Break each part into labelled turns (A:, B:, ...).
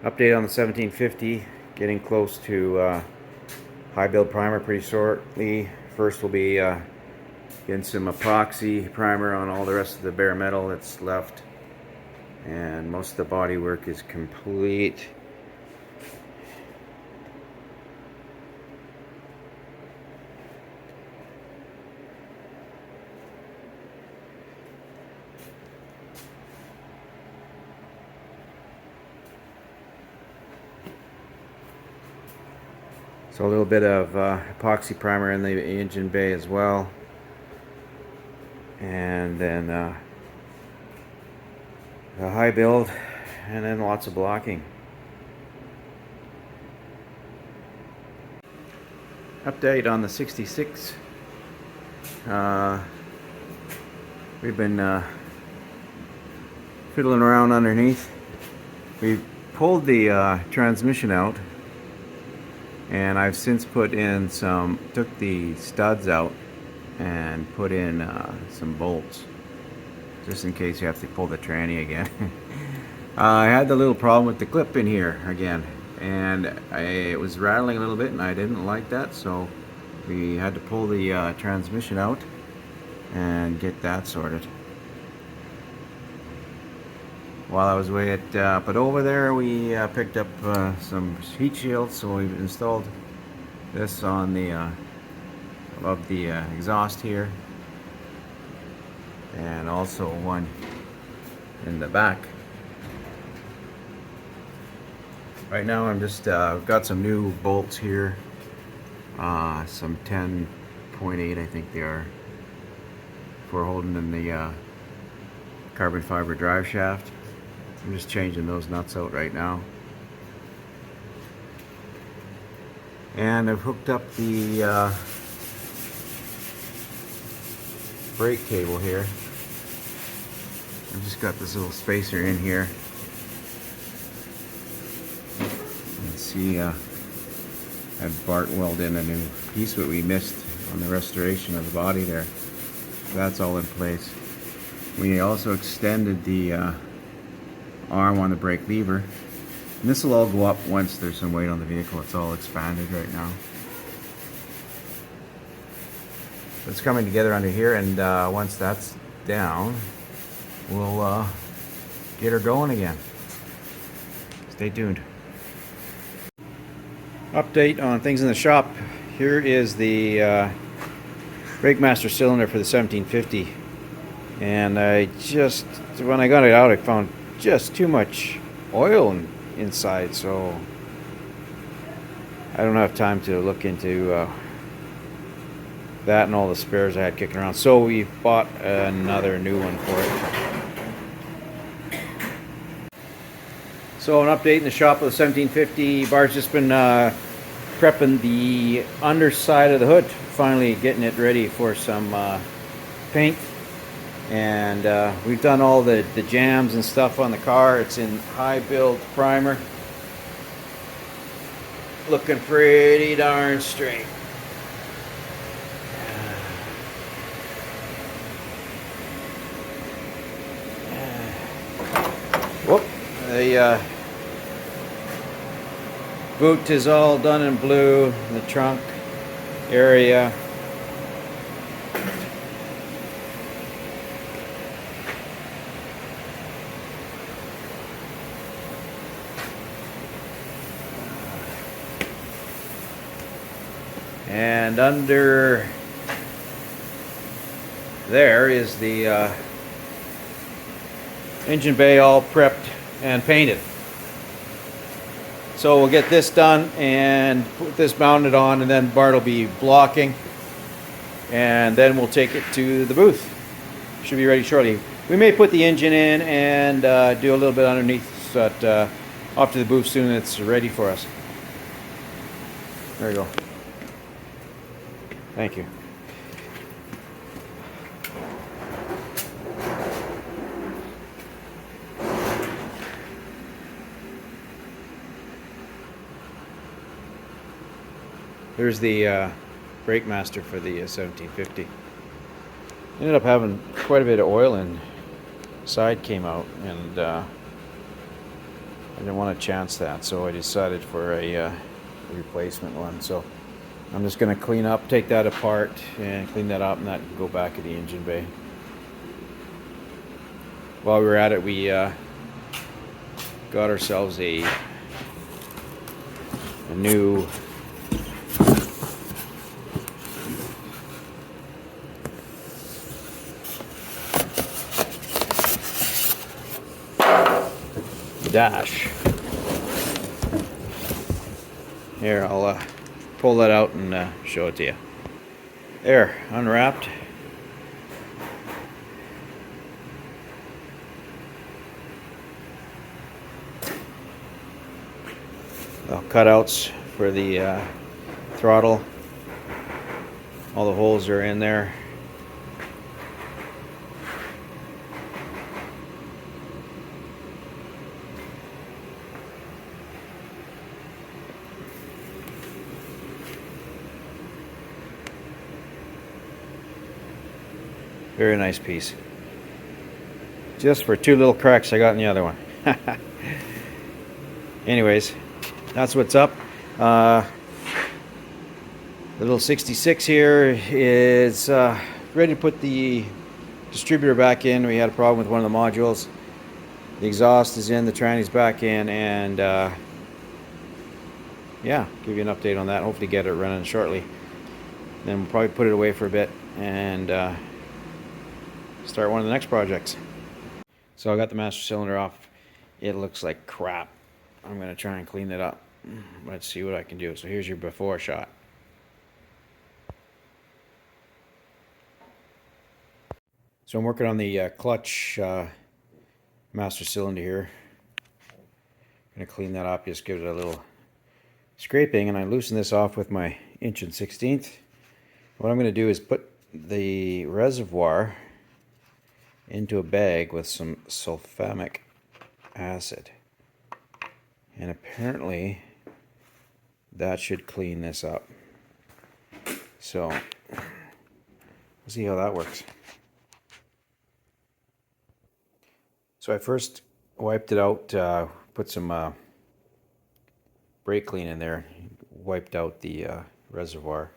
A: Update on the 1750, getting close to high build primer pretty shortly. First we'll be getting some epoxy primer on all the rest of the bare metal that's left, and most of the body work is complete. So a little bit of epoxy primer in the engine bay as well, and then the high build, and then lots of blocking. Update on the 66. We've been fiddling around underneath. We pulled the transmission out, and I've since took the studs out and put in some bolts, just in case you have to pull the tranny again. I had the little problem with the clip in here again, and it was rattling a little bit, and I didn't like that, so we had to pull the transmission out and get that sorted. While I was away but over there we picked up some heat shields, so we've installed this on the above the exhaust here, and also one in the back. Right now I'm just got some new bolts here, some 10.8 I think they are, for holding in the carbon fiber drive shaft. I'm just changing those nuts out right now. And I've hooked up the brake cable here. I've just got this little spacer in here. You can see I had Bart weld in a new piece that we missed on the restoration of the body there. So that's all in place. We also extended the arm on the brake lever, and this will all go up once there's some weight on the vehicle. It's all expanded right now. It's coming together under here, and once that's down, we'll get her going again. Stay tuned. Update on things in the shop. Here is the brake master cylinder for the 1750, and when I got it out, I found just too much oil inside, so I don't have time to look into that and all the spares I had kicking around, so we bought another new one for it. So an update in the shop of the 1750. Bart's just been prepping the underside of the hood, finally getting it ready for some paint. And we've done all the jams and stuff on the car. It's in high build primer, looking pretty darn straight. Whoop, the boot is all done in blue, the trunk area. And under there is the engine bay all prepped and painted. So we'll get this done and put this mounted on, and then Bart will be blocking, and then we'll take it to the booth. Should be ready shortly. We may put the engine in and do a little bit underneath, so that off to the booth soon it's ready for us. There you go. Thank you. There's the brake master for the 1750. Ended up having quite a bit of oil in. Side came out, and I didn't want to chance that, so I decided for a replacement one. So I'm just going to clean up, take that apart, and clean that up, and that can go back in the engine bay. While we were at it, we got ourselves a new dash. Here, I'll pull that out and show it to you. There, unwrapped. Cutouts for the throttle. All the holes are in there. Very nice piece. Just for two little cracks I got in the other one. Anyways, that's what's up. The little 66 here is ready to put the distributor back in. We had a problem with one of the modules. The exhaust is in, the tranny's back in, and yeah, give you an update on that. Hopefully get it running shortly. Then we'll probably put it away for a bit and start one of the next projects. So I got the master cylinder off. It looks like crap. I'm going to try and clean it up. Let's see what I can do. So here's your before shot. So I'm working on the clutch master cylinder here. I'm going to clean that up, just give it a little scraping, and I loosen this off with my 1/16". What I'm going to do is put the reservoir into a bag with some sulfamic acid. And apparently that should clean this up. So we'll see how that works. So I first wiped it out, put some brake clean in there, wiped out the reservoir.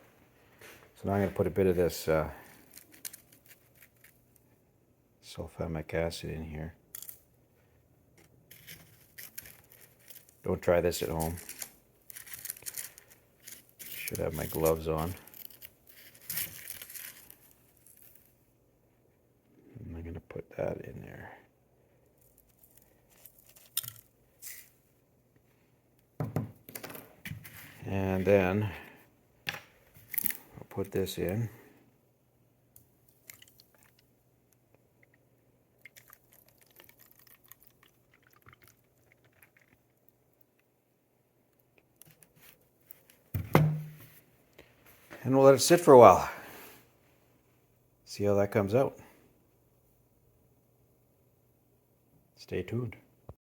A: So now I'm going to put a bit of this sulfamic acid in here. Don't try this at home. Should have my gloves on. And I'm going to put that in there. And then I'll put this in. And we'll let it sit for a while. See how that comes out. Stay tuned.